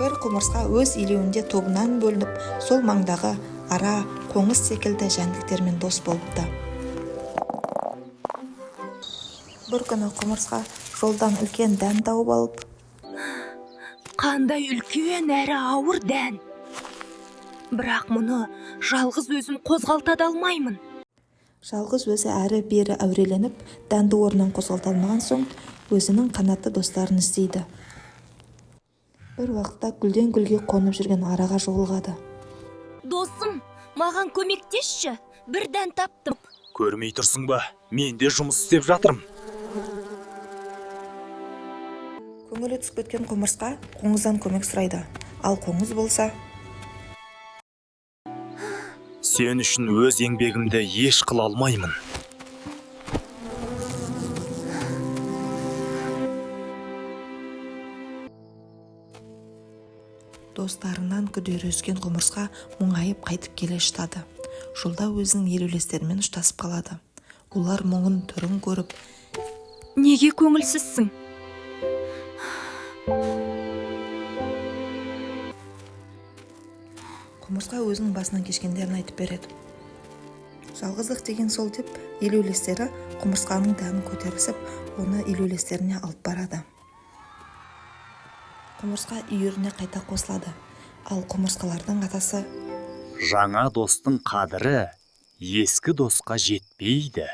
Бір құмырсқа өз илеуінде тобынан бөлініп, сол маңдағы ара, қоңыз секілді жәндіктермен дос болыпты. Бір күні құмырсқа жолдан үлкен дән тауып алып, Қандай үлкен әрі ауыр дән. Бірақ мұны жалғыз өзім қозғалта алмаймын. жалғыз өзі әрі бері әуреленіп, дәнді орнынан қозғалта алмаған соң, өзінің қанатты достарын іздейді. Бір уақытта гүлден гүлге қонып жүрген араға жолығады. Досым, маған көмектесші, бір дән таптым. Көрмей тұрсың ба? Мен де жұмыс істеп жатырмын. Көңілі түсіп кеткен құмырсқа қоңыздан көмек сұрайды. Ал қоңыз болса, Сен үшін өз еңбегімді еш қыла алмаймын. достарынан күдері үзген құмырсқа мұңайып қайтып келе жатады. Жолда өзінің елеулестерімен ұштасып қалады. Олар мұңын түрін көріп, Неге көңілсізсің? құмырсқа өзінің басынан кешкендерін айтып береді. Жалғыздық деген сол деп, елеулестері құмырсқаның дәнін көтерісіп, оны елеулестеріне алып барады. Құмырсқа үйіріне қайта қосылады. Ал құмырсқалардың атасы: Жаңа достың қадірі ескі досқа жетпейді.